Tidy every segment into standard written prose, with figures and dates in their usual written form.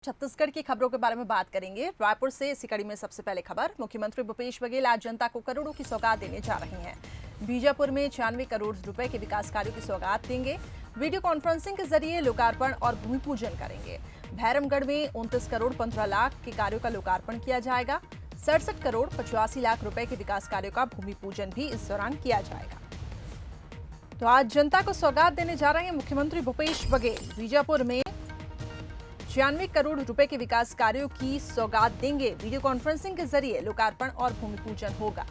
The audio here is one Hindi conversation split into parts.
छत्तीसगढ़ की खबरों के बारे में बात करेंगे। रायपुर से इसी कड़ी में सबसे पहले खबर, मुख्यमंत्री भूपेश बघेल आज जनता को करोड़ों की सौगात देने जा रहे हैं। बीजापुर में 96 करोड़ रुपए के विकास कार्यों की सौगात देंगे। वीडियो कॉन्फ्रेंसिंग के जरिए लोकार्पण और भूमि पूजन करेंगे। भैरमगढ़ में 29 करोड़ 15 लाख के कार्यों का लोकार्पण किया जाएगा। 67 करोड़ 85 लाख रुपए के विकास कार्यों का भूमि पूजन भी इस दौरान किया जाएगा। तो आज जनता को सौगात देने जा रहे हैं मुख्यमंत्री भूपेश बघेल। बीजापुर में 96 करोड़ रुपए के विकास कार्यों की सौगात देंगे। वीडियो कॉन्फ्रेंसिंग के जरिए लोकार्पण और भूमि पूजन होगा।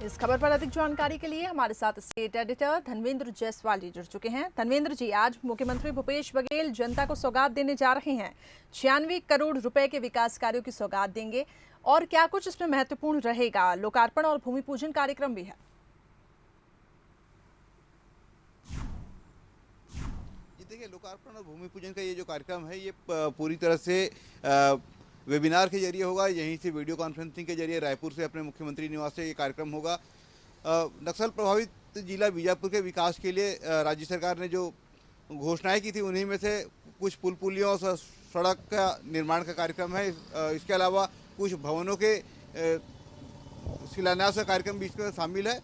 इस खबर पर अधिक जानकारी के लिए हमारे साथ स्टेट एडिटर धनवेंद्र जायसवाल जी जुड़ चुके हैं। धनवेंद्र जी, आज मुख्यमंत्री भूपेश बघेल जनता को सौगात देने जा रहे हैं। 96 करोड़ रुपए के विकास कार्यों की सौगात देंगे और क्या कुछ इसमें महत्वपूर्ण रहेगा? लोकार्पण और भूमि पूजन कार्यक्रम भी है। देखिए, लोकार्पण और भूमि पूजन का ये जो कार्यक्रम है, ये पूरी तरह से वेबिनार के जरिए होगा। यहीं से वीडियो कॉन्फ्रेंसिंग के जरिए रायपुर से अपने मुख्यमंत्री निवास से ये कार्यक्रम होगा। नक्सल प्रभावित जिला बीजापुर के विकास के लिए राज्य सरकार ने जो घोषणाएं की थी, उन्हीं में से कुछ पुल पुलियों और सड़क का निर्माण का कार्यक्रम है। इसके अलावा कुछ भवनों के शिलान्यास का कार्यक्रम भी इसमें शामिल है।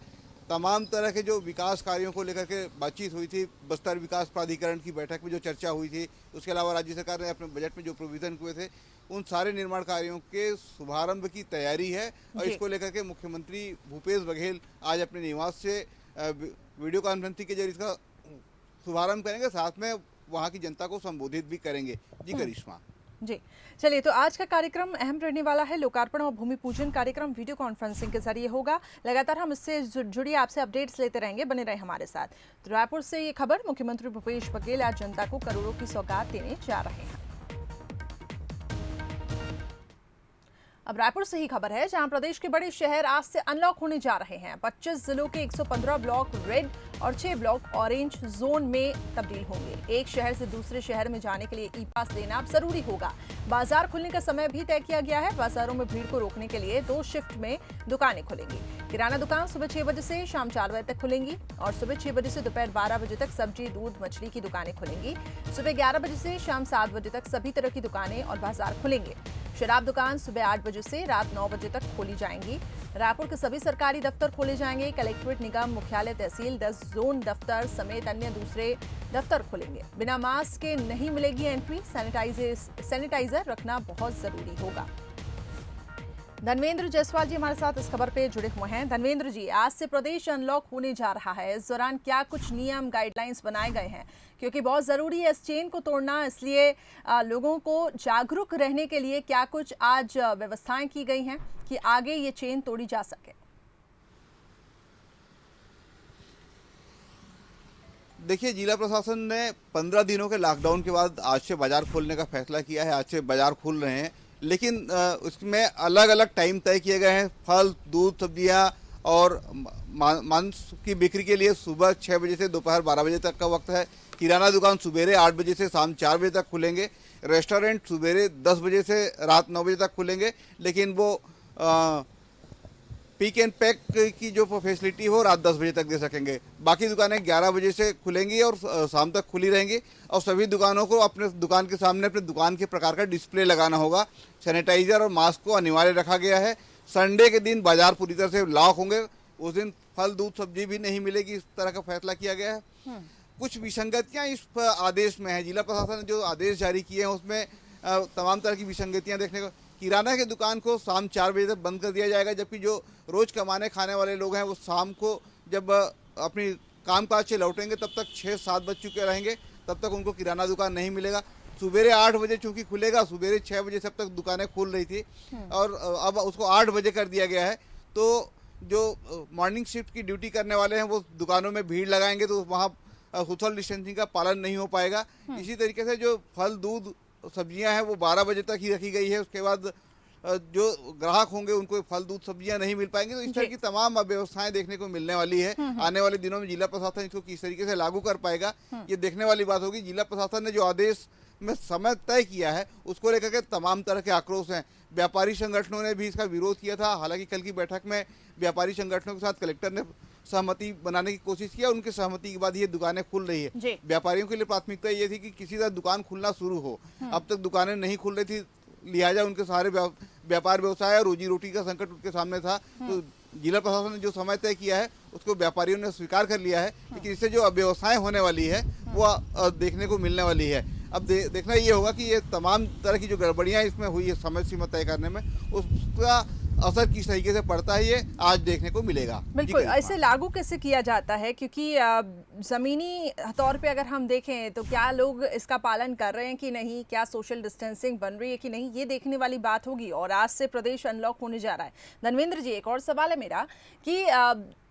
तमाम तरह के जो विकास कार्यों को लेकर के बातचीत हुई थी, बस्तर विकास प्राधिकरण की बैठक में जो चर्चा हुई थी, उसके अलावा राज्य सरकार ने अपने बजट में जो प्रोविजन हुए थे, उन सारे निर्माण कार्यों के शुभारंभ की तैयारी है। और इसको लेकर के मुख्यमंत्री भूपेश बघेल आज अपने निवास से वीडियो कॉन्फ्रेंसिंग के जरिए इसका शुभारंभ करेंगे, साथ में वहाँ की जनता को संबोधित भी करेंगे। जी करिश्मा जी, चलिए, तो आज का कार्यक्रम अहम रहने वाला है। लोकार्पण और भूमि पूजन कार्यक्रम वीडियो कॉन्फ्रेंसिंग के जरिए होगा। लगातार हम इससे जुड़ी आपसे अपडेट्स लेते रहेंगे, बने रहे हमारे साथ। तो रायपुर से ये खबर, मुख्यमंत्री भूपेश बघेल आज जनता को करोड़ों की सौगात देने जा रहे हैं। अब रायपुर से ही खबर है, जहां प्रदेश के बड़े शहर आज से अनलॉक होने जा रहे हैं। 25 जिलों के 115 ब्लॉक रेड और 6 ब्लॉक ऑरेंज जोन में तब्दील होंगे। एक शहर से दूसरे शहर में जाने के लिए ई पास लेना अब जरूरी होगा। बाजार खुलने का समय भी तय किया गया है। बाजारों में भीड़ को रोकने के लिए 2 शिफ्ट में दुकानें खुलेंगी। किराना दुकान सुबह 6 बजे से शाम 4 बजे तक खुलेंगी और सुबह 6 बजे से दोपहर 12 बजे तक सब्जी, दूध, मछली की दुकानें खुलेंगी। सुबह 11 बजे से शाम 7 बजे तक सभी तरह की दुकानें और बाजार खुलेंगे। शराब दुकान सुबह 8 बजे से रात 9 बजे तक खोली जाएंगी। रायपुर के सभी सरकारी दफ्तर खोले जाएंगे। कलेक्ट्रेट, निगम, मुख्यालय, तहसील, 10 जोन दफ्तर समेत अन्य दूसरे दफ्तर खुलेंगे। बिना मास्क के नहीं मिलेगी एंट्री। सैनिटाइजर रखना बहुत जरूरी होगा। धनवेंद्र जायसवाल जी हमारे साथ इस खबर पे जुड़े हुए हैं। धनवेंद्र जी, आज से प्रदेश अनलॉक होने जा रहा है। इस दौरान क्या कुछ नियम, गाइडलाइंस बनाए गए हैं? क्योंकि बहुत ज़रूरी है इस चेन को तोड़ना, इसलिए लोगों को जागरूक रहने के लिए क्या कुछ आज व्यवस्थाएं की गई हैं कि आगे ये चेन तोड़ी जा सके? देखिए, जिला प्रशासन ने 15 दिनों के लॉकडाउन के बाद आज से बाजार खोलने का फैसला किया है। आज से बाजार खुल रहे हैं, लेकिन उसमें अलग अलग टाइम तय किए गए हैं। फल, दूध, सब्जियां और मांस की बिक्री के लिए सुबह 6 बजे से दोपहर 12 बजे तक का वक्त है। किराना दुकान सुबेरे 8 बजे से शाम 4 बजे तक खुलेंगे। रेस्टोरेंट सुबेरे 10 बजे से रात 9 बजे तक खुलेंगे, लेकिन वो पिक एंड पैक की जो फैसिलिटी हो रात 10 बजे तक दे सकेंगे। बाकी दुकानें 11 बजे से खुलेंगी और शाम तक खुली रहेंगी। और सभी दुकानों को अपने दुकान के सामने अपने दुकान के प्रकार का डिस्प्ले लगाना होगा। सैनिटाइजर और मास्क को अनिवार्य रखा गया है। संडे के दिन बाजार पूरी तरह से लॉक होंगे। उस दिन फल, दूध, सब्जी भी नहीं मिलेगी। इस तरह का फैसला किया गया है। कुछ विसंगतियां इस आदेश में है। जिला प्रशासन ने जो आदेश जारी किए हैं, उसमें तमाम तरह की विसंगतियां देखने को। किराना की दुकान को शाम 4 बजे तक बंद कर दिया जाएगा, जबकि जो रोज कमाने खाने वाले लोग हैं वो शाम को जब अपनी कामकाज से लौटेंगे तब तक 6-7 बज चुके रहेंगे, तब तक उनको किराना दुकान नहीं मिलेगा। सुबेरे 8 बजे चूंकि खुलेगा, सुबेरे 6 बजे से अब तक दुकानें खुल रही थी और अब उसको 8 बजे कर दिया गया है। तो जो मॉर्निंग शिफ्ट की ड्यूटी करने वाले हैं वो दुकानों में भीड़ लगाएंगे, तो वहाँ सोशल डिस्टेंसिंग का पालन नहीं हो पाएगा। इसी तरीके से जो फल, दूध, सब्जियां हैं वो 12 बजे तक ही रखी गई है। उसके बाद जो ग्राहक होंगे उनको फल, दूध, सब्जियां नहीं मिल पाएंगी। तो इस तरह की तमाम व्यवस्थाएं देखने को मिलने वाली है। आने वाले दिनों में जिला प्रशासन इसको किस तरीके से लागू कर पाएगा, ये देखने वाली बात होगी। जिला प्रशासन ने जो आदेश में समय तय किया है, उसको लेकर के तमाम तरह के आक्रोश हैं। व्यापारी संगठनों ने भी इसका विरोध किया था। हालांकि कल की बैठक में व्यापारी संगठनों के साथ कलेक्टर ने सहमति बनाने की कोशिश किया, उनकी सहमति के बाद ये दुकानें खुल रही है। व्यापारियों के लिए प्राथमिकता ये थी कि किसी तरह दुकान खुलना शुरू हो। अब तक दुकानें नहीं खुल रही थी, लिहाजा उनके सारे व्यापार व्यवसाय और रोजी रोटी का संकट उनके सामने था। तो जिला प्रशासन ने जो समय तय किया है उसको व्यापारियों ने स्वीकार कर लिया है, लेकिन इससे जो अव्यवस्थाएं होने वाली है वो देखने को मिलने वाली है। अब देखना ये होगा कि ये तमाम तरह की जो गड़बड़ियां इसमें हुई है समय सीमा तय करने में, उसका असर किस तरीके से पड़ता है ये आज देखने को मिलेगा। बिल्कुल, ऐसे लागू कैसे किया जाता है, क्योंकि जमीनी तौर पे अगर हम देखें तो क्या लोग इसका पालन कर रहे हैं कि नहीं, क्या सोशल डिस्टेंसिंग बन रही है कि नहीं, ये देखने वाली बात होगी। और आज से प्रदेश अनलॉक होने जा रहा है। धर्मेंद्र जी, एक और सवाल है मेरा कि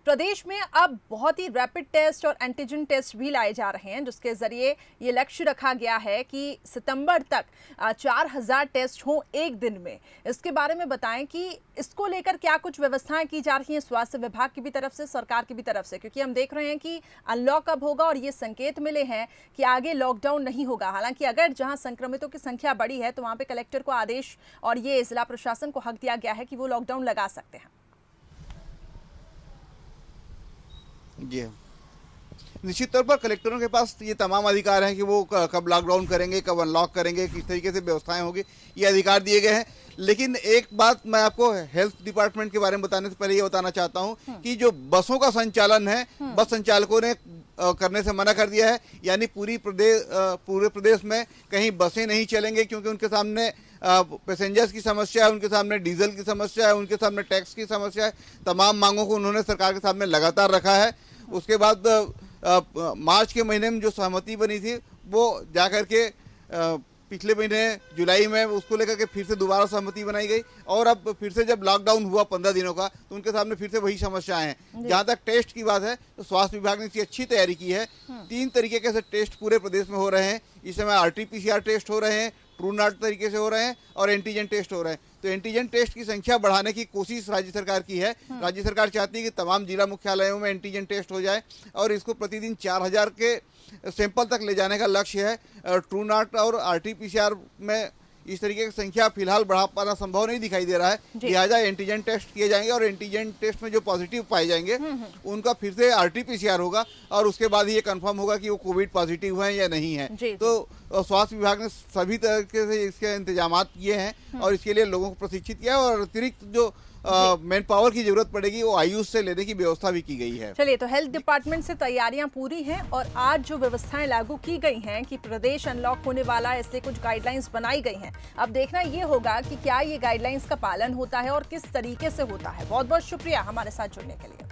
प्रदेश में अब बहुत ही रैपिड टेस्ट और एंटीजन टेस्ट भी लाए जा रहे हैं, जिसके जरिए ये लक्ष्य रखा गया है कि सितंबर तक 4000 टेस्ट हों एक दिन में। इसके बारे में बताएं कि इसको लेकर क्या कुछ व्यवस्थाएं की जा रही हैं स्वास्थ्य विभाग की भी तरफ से, सरकार की भी तरफ से, क्योंकि हम देख रहे हैं कि अनलॉक कब होगा और ये संकेत मिले हैं कि आगे लॉकडाउन नहीं होगा। हालांकि अगर जहां संक्रमितों की संख्या बढ़ी है तो वहां पर कलेक्टर को आदेश और ये जिला प्रशासन को हक दिया गया है कि वो लॉकडाउन लगा सकते हैं। जी, निश्चित तौर पर कलेक्टरों के पास ये तमाम अधिकार हैं कि वो कब लॉकडाउन करेंगे, कब अनलॉक करेंगे, किस तरीके से व्यवस्थाएं होगी, ये अधिकार दिए गए हैं। लेकिन एक बात मैं आपको हेल्थ डिपार्टमेंट के बारे में बताने से पहले ये बताना चाहता हूं कि जो बसों का संचालन है, बस संचालकों ने करने से मना कर दिया है। यानी पूरे प्रदेश में कहीं बसें नहीं चलेंगे, क्योंकि उनके सामने पैसेंजर्स की समस्या है, उनके सामने डीजल की समस्या है, उनके सामने टैक्स की समस्या है। तमाम मांगों को उन्होंने सरकार के सामने लगातार रखा है। उसके बाद मार्च के महीने में जो सहमति बनी थी वो जाकर के पिछले महीने जुलाई में उसको लेकर के फिर से दोबारा सहमति बनाई गई, और अब फिर से जब लॉकडाउन हुआ 15 दिनों का तो उनके सामने फिर से वही समस्याएं हैं। जहां तक टेस्ट की बात है तो स्वास्थ्य विभाग ने इसकी अच्छी तैयारी की है। 3 तरीके के से टेस्ट पूरे प्रदेश में हो रहे हैं इस समय। RT-PCR टेस्ट हो रहे हैं, ट्रू नॉट तरीके से हो रहे हैं, और एंटीजन टेस्ट हो रहे हैं। तो एंटीजन टेस्ट की संख्या बढ़ाने की कोशिश राज्य सरकार की है। राज्य सरकार चाहती है कि तमाम जिला मुख्यालयों में एंटीजन टेस्ट हो जाए, और इसको प्रतिदिन 4000 के सैंपल तक ले जाने का लक्ष्य है। ट्रू नॉट और RT-PCR में इस तरीके की संख्या फिलहाल बढ़ा पाना संभव नहीं दिखाई दे रहा है। लिहाजा एंटीजन टेस्ट किए जाएंगे, और एंटीजन टेस्ट में जो पॉजिटिव पाए जाएंगे उनका फिर से RT-PCR होगा, और उसके बाद ही ये कंफर्म होगा कि वो कोविड पॉजिटिव हैं या नहीं है। तो स्वास्थ्य विभाग ने सभी तरीके से इसके इंतजाम किए हैं और इसके लिए लोगों को प्रशिक्षित किया है, और अतिरिक्त जो मैन पावर की जरूरत पड़ेगी वो आयुष से लेने की व्यवस्था भी की गई है। चलिए, तो हेल्थ डिपार्टमेंट से तैयारियां पूरी हैं, और आज जो व्यवस्थाएं लागू की गई हैं कि प्रदेश अनलॉक होने वाला है, इसलिए कुछ गाइडलाइंस बनाई गई हैं। अब देखना ये होगा कि क्या ये गाइडलाइंस का पालन होता है और किस तरीके से होता है। बहुत बहुत शुक्रिया हमारे साथ जुड़ने के लिए।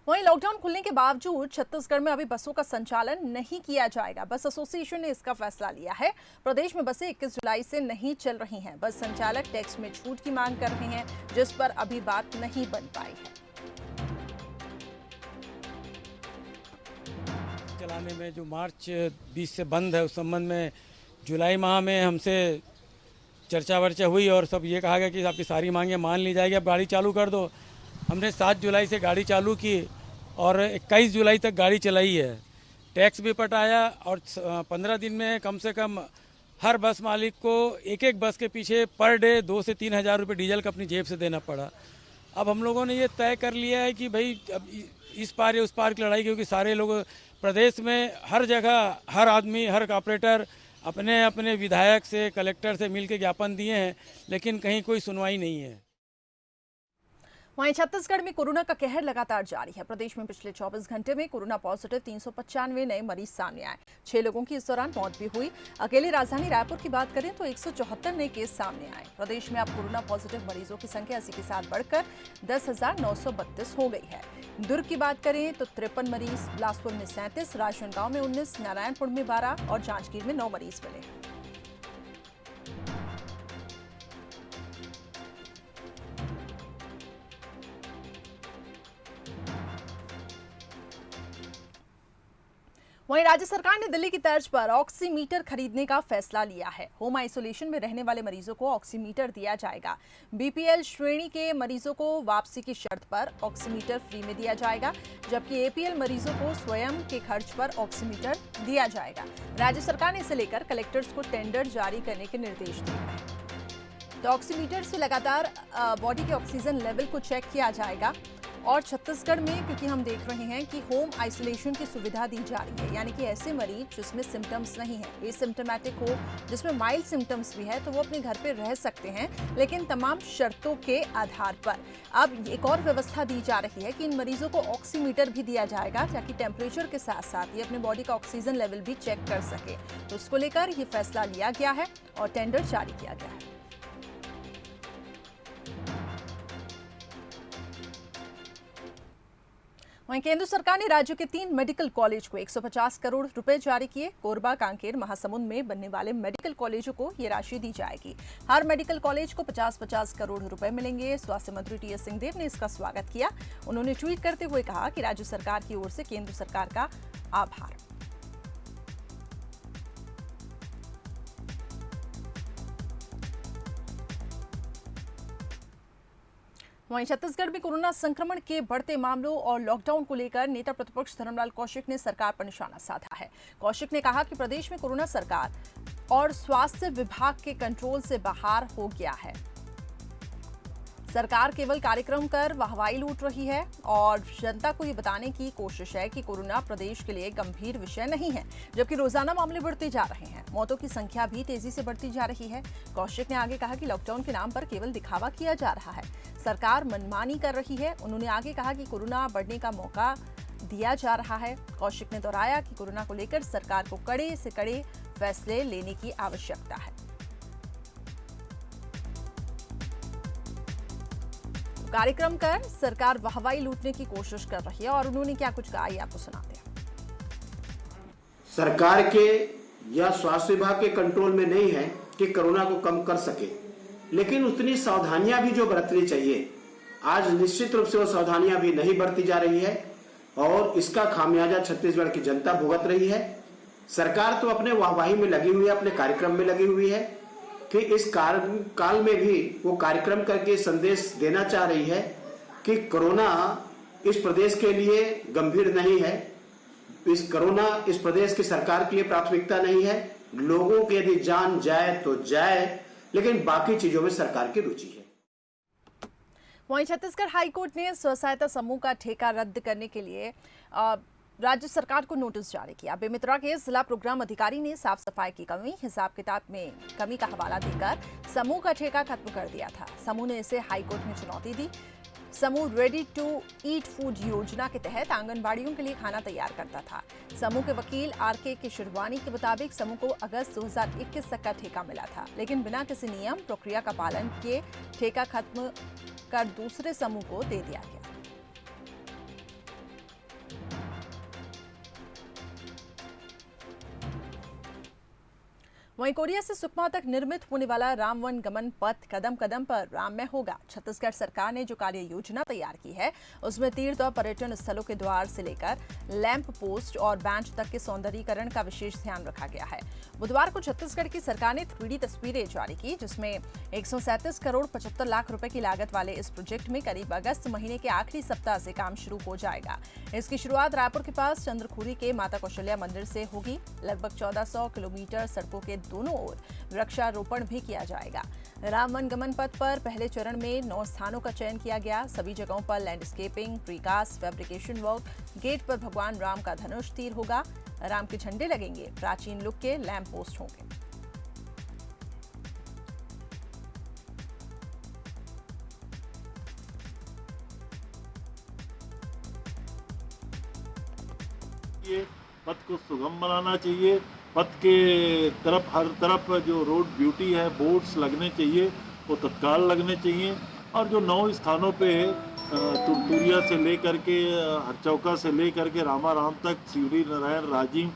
वहीं लॉकडाउन खुलने के बावजूद छत्तीसगढ़ में अभी बसों का संचालन नहीं किया जाएगा। बस एसोसिएशन ने इसका फैसला लिया है। प्रदेश में बसें 21 जुलाई से नहीं चल रही हैं। बस संचालक टैक्स में छूट की मांग कर रहे हैं, जिस पर अभी बात नहीं बन पाई है। चलाने में जो मार्च 20 से बंद है, उस संबंध में जुलाई माह में हमसे चर्चा वर्चा हुई और सब ये कहा गया कि आपकी सारी मांगें मान ली जाएगी, अब गाड़ी चालू कर दो। हमने 7 जुलाई से गाड़ी चालू की और 21 जुलाई तक गाड़ी चलाई है। टैक्स भी पटाया, और 15 दिन में कम से कम हर बस मालिक को एक बस के पीछे पर डे 2 से 3 हज़ार रुपये डीजल का अपनी जेब से देना पड़ा। अब हम लोगों ने ये तय कर लिया है कि भाई अब इस पार या उस पार की लड़ाई, क्योंकि सारे लोग प्रदेश में हर जगह, हर आदमी, हर ऑपरेटर अपने अपने विधायक से, कलेक्टर से मिलकर ज्ञापन दिए हैं, लेकिन कहीं कोई सुनवाई नहीं है। वहीं छत्तीसगढ़ में कोरोना का कहर लगातार जारी है। प्रदेश में पिछले 24 घंटे में कोरोना पॉजिटिव 395 नए मरीज सामने आए। 6 लोगों की इस दौरान मौत भी हुई। अकेले राजधानी रायपुर की बात करें तो 174 नए केस सामने आए। प्रदेश में अब कोरोना पॉजिटिव मरीजों की संख्या इसी के साथ बढ़कर 10,932 हो गई है। दुर्ग की बात करें तो 53 मरीज, बिलासपुर में 37, राजनांदगांव में 19, नारायणपुर में 12 और जांजगीर में 9 मरीज मिले। वहीं राज्य सरकार ने दिल्ली की तर्ज पर ऑक्सीमीटर खरीदने का फैसला लिया है। होम आइसोलेशन में रहने वाले मरीजों को ऑक्सीमीटर दिया जाएगा। बीपीएल श्रेणी के मरीजों को वापसी की शर्त पर ऑक्सीमीटर फ्री में दिया जाएगा, जबकि एपीएल मरीजों को स्वयं के खर्च पर ऑक्सीमीटर दिया जाएगा। राज्य सरकार ने इसे लेकर कलेक्टर्स को टेंडर जारी करने के निर्देश दिए हैं। तो ऑक्सीमीटर से लगातार बॉडी के ऑक्सीजन लेवल को चेक किया जाएगा। और छत्तीसगढ़ में क्योंकि हम देख रहे हैं कि होम आइसोलेशन की सुविधा दी जा रही है, यानी कि ऐसे मरीज जिसमें सिम्टम्स नहीं है, एसिम्प्टोमेटिक हो, जिसमें माइल्ड सिम्टम्स भी है, तो वो अपने घर पे रह सकते हैं, लेकिन तमाम शर्तों के आधार पर। अब एक और व्यवस्था दी जा रही है कि इन मरीजों को ऑक्सीमीटर भी दिया जाएगा, ताकि टेम्परेचर के साथ साथ ये अपने बॉडी का ऑक्सीजन लेवल भी चेक कर सके। तो उसको लेकर ये फैसला लिया गया है और टेंडर जारी किया गया है। वहीं केंद्र सरकार ने राज्य के 3 मेडिकल कॉलेज को 150 करोड़ रुपए जारी किए। कोरबा, कांकेर, महासमुंद में बनने वाले मेडिकल कॉलेजों को ये राशि दी जाएगी। हर मेडिकल कॉलेज को 50-50 करोड़ रुपए मिलेंगे। स्वास्थ्य मंत्री टी.एस. सिंहदेव ने इसका स्वागत किया। उन्होंने ट्वीट करते हुए कहा कि राज्य सरकार की ओर से केंद्र सरकार का आभार। वहीं छत्तीसगढ़ में कोरोना संक्रमण के बढ़ते मामलों और लॉकडाउन को लेकर नेता प्रतिपक्ष धर्मलाल कौशिक ने सरकार पर निशाना साधा है। कौशिक ने कहा कि प्रदेश में कोरोना सरकार और स्वास्थ्य विभाग के कंट्रोल से बाहर हो गया है। सरकार केवल कार्यक्रम कर वाहवाही लूट रही है और जनता को ये बताने की कोशिश है कि कोरोना प्रदेश के लिए गंभीर विषय नहीं है, जबकि रोजाना मामले बढ़ते जा रहे हैं। मौतों की संख्या भी तेजी से बढ़ती जा रही है। कौशिक ने आगे कहा कि लॉकडाउन के नाम पर केवल दिखावा किया जा रहा है, सरकार मनमानी कर रही है। उन्होंने आगे कहा कि कोरोना बढ़ने का मौका दिया जा रहा है। कौशिक ने दोहराया कि कोरोना को लेकर सरकार को कड़े से कड़े फैसले लेने की आवश्यकता है। कार्यक्रम कर सरकार वाहवाही लूटने की कोशिश कर रही है और उन्होंने क्या कुछ कहा ये आपको सुनाते हैं। सरकार के या स्वास्थ्य विभाग के कंट्रोल में नहीं है कि कोरोना को कम कर सके, लेकिन उतनी सावधानियां भी जो बरतनी चाहिए, आज निश्चित रूप से वो सावधानियां भी नहीं बरती जा रही है और इसका खामियाजा छत्तीसगढ़ की जनता भुगत रही है। सरकार तो अपने वाहवाही में लगी हुई है, अपने कार्यक्रम में लगी हुई है कि इस काल में भी वो कार्यक्रम करके संदेश देना चाह रही है कि कोरोना इस प्रदेश के लिए गंभीर नहीं है, इस कोरोना इस प्रदेश की सरकार के लिए प्राथमिकता नहीं है। लोगों की यदि जान जाए तो जाए, लेकिन बाकी चीजों में सरकार की रुचि है। वहीं छत्तीसगढ़ हाईकोर्ट ने स्व सहायता समूह का ठेका रद्द करने के लिए राज्य सरकार को नोटिस जारी किया। बेमेतरा के जिला प्रोग्राम अधिकारी ने साफ सफाई की कमी, हिसाब किताब में कमी का हवाला देकर समूह का ठेका खत्म कर दिया था। समूह ने इसे हाईकोर्ट में चुनौती दी। समूह रेडी टू ईट फूड योजना के तहत आंगनबाड़ियों के लिए खाना तैयार करता था। समूह के वकील आर.के. किशोरवानी के मुताबिक समूह को अगस्त 2021 तक का ठेका मिला था, लेकिन बिना किसी नियम प्रक्रिया का पालन किए ठेका खत्म कर दूसरे समूह को दे दिया गया। वहीं कोरिया से सुकमा तक निर्मित होने वाला राम वन गमन पथ कदम कदम पर राममय होगा। छत्तीसगढ़ सरकार ने जो कार्य योजना तैयार की है उसमें तीर्थ और पर्यटन स्थलों के द्वार से लेकर लैंप पोस्ट और बैंच तक के सौंदर्यीकरण का विशेष ध्यान रखा गया है। बुधवार को छत्तीसगढ़ की सरकार ने 3D तस्वीरें जारी की, जिसमें 137 करोड़ 75 लाख रुपए की लागत वाले इस प्रोजेक्ट में करीब अगस्त महीने के आखिरी सप्ताह से काम शुरू हो जाएगा। इसकी शुरुआत रायपुर के पास चंद्रखुरी के माता कौशल्या मंदिर से होगी। लगभग 1400 किलोमीटर सड़कों के दोनों ओर वृक्षारोपण भी किया जाएगा। राम वन गमन पथ पर पहले चरण में 9 स्थानों का चयन किया गया। सभी जगहों पर landscaping, precast, fabrication work, gate पर भगवान राम का धनुष तीर होगा, राम के झंडे लगेंगे, प्राचीन लुक के लैंप पोस्ट होंगे। पथ को सुगम बनाना चाहिए। पथ के तरफ हर तरफ जो रोड ब्यूटी है, बोर्ड्स लगने चाहिए, वो तत्काल लगने चाहिए। और जो 9 स्थानों पे तुरतुरिया से लेकर के हरचौका से लेकर के रामाराम तक, सीवड़ी नारायण, राजिम,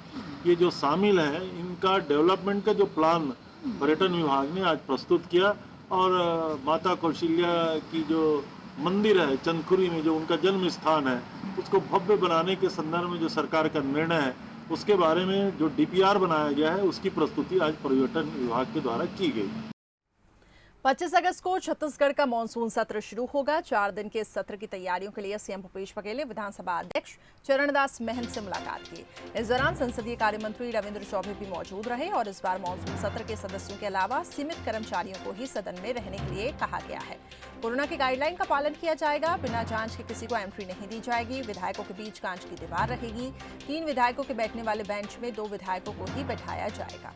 ये जो शामिल है, इनका डेवलपमेंट का जो प्लान पर्यटन विभाग ने आज प्रस्तुत किया। और माता कौशल्या की जो मंदिर है चंदखुरी में, जो उनका जन्म स्थान है, उसको भव्य बनाने के संदर्भ में जो सरकार का निर्णय है, उसके बारे में जो DPR बनाया गया है, उसकी प्रस्तुति आज पर्यटन विभाग के द्वारा की गई। 25 अगस्त को छत्तीसगढ़ का मानसून सत्र शुरू होगा। 4 दिन के इस सत्र की तैयारियों के लिए सीएम भूपेश बघेल ने विधानसभा अध्यक्ष चरणदास महंत से मुलाकात की। इस दौरान संसदीय कार्य मंत्री रविंद्र चौबे भी मौजूद रहे और इस बार मानसून सत्र के सदस्यों के अलावा सीमित कर्मचारियों को ही सदन में रहने के लिए कहा गया है। कोरोना की गाइडलाइन का पालन किया जाएगा। बिना जांच के किसी को एंट्री नहीं दी जाएगी। विधायकों के बीच कांच की दीवार रहेगी। 3 विधायकों के बैठने वाले बेंच में 2 विधायकों को ही बैठाया जाएगा।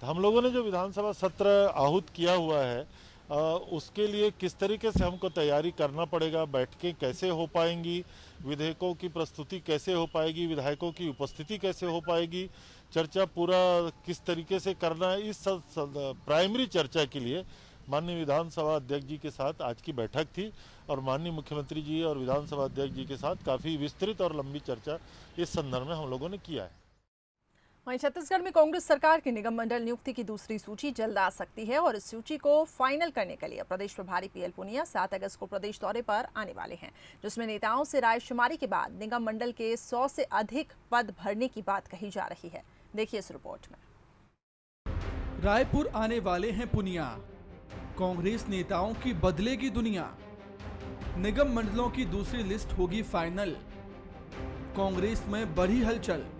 हम लोगों ने जो विधानसभा सत्र आहूत किया हुआ है उसके लिए किस तरीके से हमको तैयारी करना पड़ेगा, बैठकें कैसे हो पाएंगी, विधेयकों की प्रस्तुति कैसे हो पाएगी, विधायकों की उपस्थिति कैसे हो पाएगी, चर्चा पूरा किस तरीके से करना है, इस प्राइमरी चर्चा के लिए माननीय विधानसभा अध्यक्ष जी के साथ आज की बैठक थी और माननीय मुख्यमंत्री जी और विधानसभा अध्यक्ष जी के साथ काफ़ी विस्तृत और लंबी चर्चा इस संदर्भ में हम लोगों ने किया है। वहीं छत्तीसगढ़ में कांग्रेस सरकार की निगम मंडल नियुक्ति की दूसरी सूची जल्द आ सकती है और इस सूची को फाइनल करने के लिए प्रदेश प्रभारी पीएल पुनिया 7 अगस्त को प्रदेश दौरे पर आने वाले हैं, जिसमें नेताओं से रायशुमारी के बाद निगम मंडल के 100 से अधिक पद भरने की बात कही जा रही है। देखिए इस रिपोर्ट में। रायपुर आने वाले हैं पुनिया। कांग्रेस नेताओं की बदलेगी दुनिया। निगम मंडलों की दूसरी लिस्ट होगी फाइनल। कांग्रेस में बढ़ी हलचल।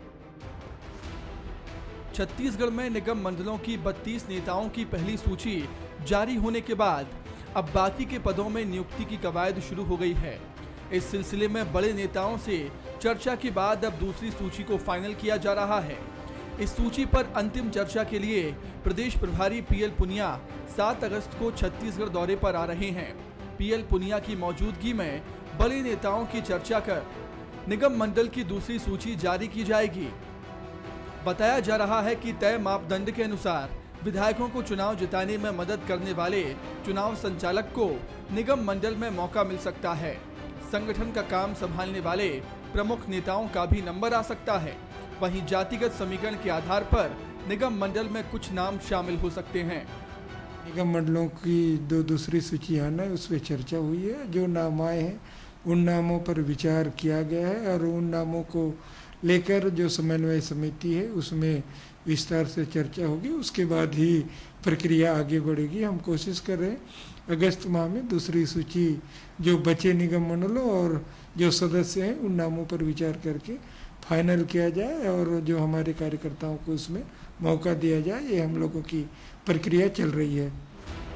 छत्तीसगढ़ में निगम मंडलों की 32 नेताओं की पहली सूची जारी होने के बाद अब बाकी के पदों में नियुक्ति की कवायद शुरू हो गई है। इस सिलसिले में बड़े नेताओं से चर्चा के बाद अब दूसरी सूची को फाइनल किया जा रहा है। इस सूची पर अंतिम चर्चा के लिए प्रदेश प्रभारी पीएल पुनिया 7 अगस्त को छत्तीसगढ़ दौरे पर आ रहे हैं। पीएल पुनिया की मौजूदगी में बड़े नेताओं की चर्चा कर निगम मंडल की दूसरी सूची जारी की जाएगी। बताया जा रहा है कि तय मापदंड के अनुसार विधायकों को चुनाव जिताने में मदद करने वाले चुनाव संचालक को निगम मंडल में मौका मिल सकता है। संगठन का काम संभालने वाले प्रमुख नेताओं का भी नंबर आ सकता है। वहीं जातिगत समीकरण के आधार पर निगम मंडल में कुछ नाम शामिल हो सकते हैं। निगम मंडलों की दूसरी सूची आना है, उस पर चर्चा हुई है। जो नाम आए हैं उन नामों पर विचार किया गया है और उन नामों को लेकर जो समन्वय समिति है उसमें विस्तार से चर्चा होगी। उसके बाद ही प्रक्रिया आगे बढ़ेगी। हम कोशिश कर रहे हैं अगस्त माह में दूसरी सूची जो बचे निगम मंडलों और जो सदस्य हैं उन नामों पर विचार करके फाइनल किया जाए और जो हमारे कार्यकर्ताओं को उसमें मौका दिया जाए। ये हम लोगों की प्रक्रिया चल रही है।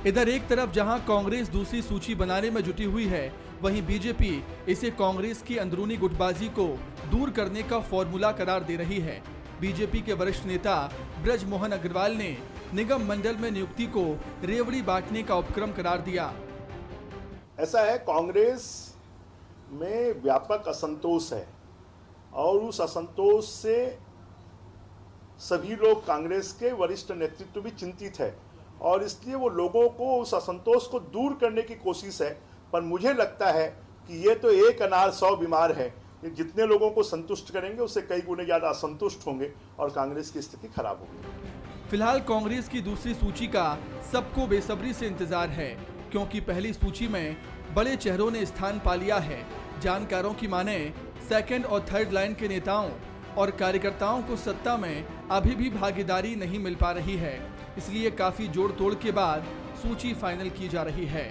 इधर एक तरफ जहां कांग्रेस दूसरी सूची बनाने में जुटी हुई है, वहीं बीजेपी इसे कांग्रेस की अंदरूनी गुटबाजी को दूर करने का फॉर्मूला करार दे रही है। बीजेपी के वरिष्ठ नेता ब्रज मोहन अग्रवाल ने निगम मंडल में नियुक्ति को रेवड़ी बांटने का उपक्रम करार दिया। ऐसा है, कांग्रेस में व्यापक असंतोष है और उस असंतोष से सभी लोग कांग्रेस के वरिष्ठ नेतृत्व भी चिंतित है और इसलिए वो लोगों को उस असंतोष को दूर करने की कोशिश है। पर मुझे लगता है कि ये तो एक अनार 100 बीमार है। ये जितने लोगों को संतुष्ट करेंगे उससे कई गुने ज़्यादा असंतुष्ट होंगे और कांग्रेस की स्थिति खराब होगी। फिलहाल कांग्रेस की दूसरी सूची का सबको बेसब्री से इंतजार है, क्योंकि पहली सूची में बड़े चेहरों ने स्थान पा लिया है। जानकारों की माने सेकंड और थर्ड लाइन के नेताओं और कार्यकर्ताओं को सत्ता में अभी भी भागीदारी नहीं मिल पा रही है, इसलिए काफी जोड़ तोड़ के बाद सूची फाइनल की जा रही है।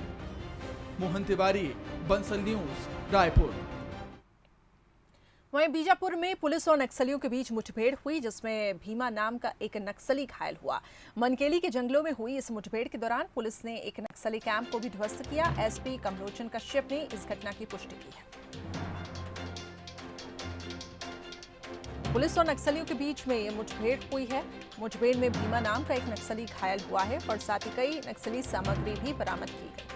मोहन तिवारी, बंसल न्यूज, रायपुर। वहीं बीजापुर में पुलिस और नक्सलियों के बीच मुठभेड़ हुई, जिसमें भीमा नाम का एक नक्सली घायल हुआ। मनकेली के जंगलों में हुई इस मुठभेड़ के दौरान पुलिस ने एक नक्सली कैंप को भी ध्वस्त किया। एसपी कमलोचन कश्यप ने इस घटना की पुष्टि की है। पुलिस और नक्सलियों के बीच में ये मुठभेड़ हुई है। मुठभेड़ में भीमा नाम का एक नक्सली घायल हुआ है और साथ ही कई नक्सली सामग्री भी बरामद की गई।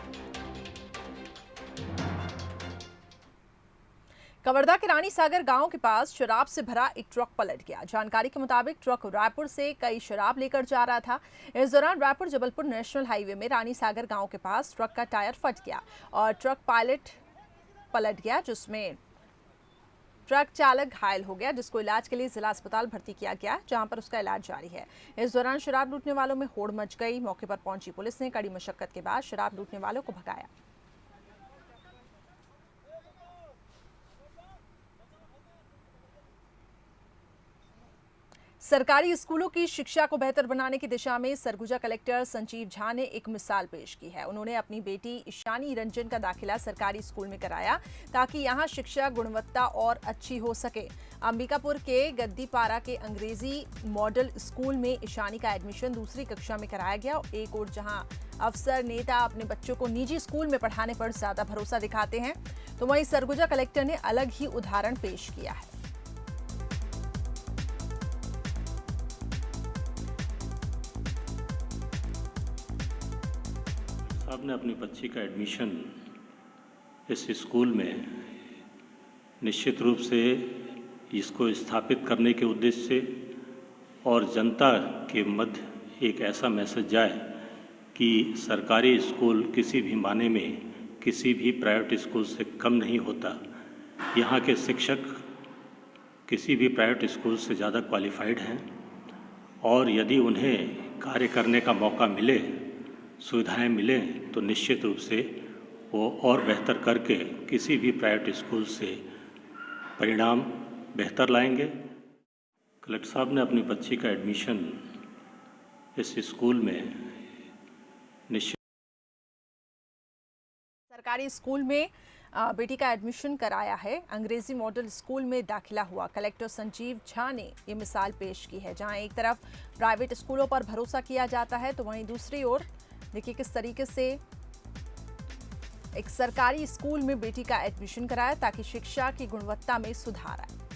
कवर्धा के रानी सागर गांव के पास शराब से भरा एक ट्रक पलट गया। जानकारी के मुताबिक ट्रक रायपुर से कई शराब लेकर जा रहा था। इस दौरान रायपुर जबलपुर नेशनल हाईवे में रानी सागर गांव के पास ट्रक का टायर फट गया और ट्रक पायलट पलट गया, जिसमें ट्रक चालक घायल हो गया, जिसको इलाज के लिए जिला अस्पताल भर्ती किया गया, जहां पर उसका इलाज जारी है। इस दौरान शराब लूटने वालों में होड़ मच गई। मौके पर पहुंची पुलिस ने कड़ी मशक्कत के बाद शराब लूटने वालों को भगाया। सरकारी स्कूलों की शिक्षा को बेहतर बनाने की दिशा में सरगुजा कलेक्टर संजीव झा ने एक मिसाल पेश की है। उन्होंने अपनी बेटी ईशानी रंजन का दाखिला सरकारी स्कूल में कराया ताकि यहां शिक्षा गुणवत्ता और अच्छी हो सके। अंबिकापुर के गद्दीपारा के अंग्रेजी मॉडल स्कूल में ईशानी का एडमिशन दूसरी कक्षा में कराया गया। एक और जहां अफसर नेता अपने बच्चों को निजी स्कूल में पढ़ाने पर ज्यादा भरोसा दिखाते हैं, तो वहीं सरगुजा कलेक्टर ने अलग ही उदाहरण पेश किया है। साहब ने अपनी बच्ची का एडमिशन इस स्कूल में निश्चित रूप से इसको स्थापित करने के उद्देश्य से और जनता के मध्य एक ऐसा मैसेज जाए कि सरकारी स्कूल किसी भी माने में किसी भी प्राइवेट स्कूल से कम नहीं होता। यहाँ के शिक्षक किसी भी प्राइवेट स्कूल से ज़्यादा क्वालिफाइड हैं और यदि उन्हें कार्य करने का मौका मिले, सुविधाएं मिलें, तो निश्चित रूप से वो और बेहतर करके किसी भी प्राइवेट स्कूल से परिणाम बेहतर लाएंगे। कलेक्टर साहब ने अपनी बच्ची का एडमिशन इस स्कूल में निश्चित सरकारी स्कूल में बेटी का एडमिशन कराया है। अंग्रेजी मॉडल स्कूल में दाखिला हुआ। कलेक्टर संजीव झा ने ये मिसाल पेश की है, जहां एक तरफ प्राइवेट स्कूलों पर भरोसा किया जाता है, तो वहीं दूसरी ओर देखिए किस तरीके से एक सरकारी स्कूल में बेटी का एडमिशन कराया ताकि शिक्षा की गुणवत्ता में सुधार आए।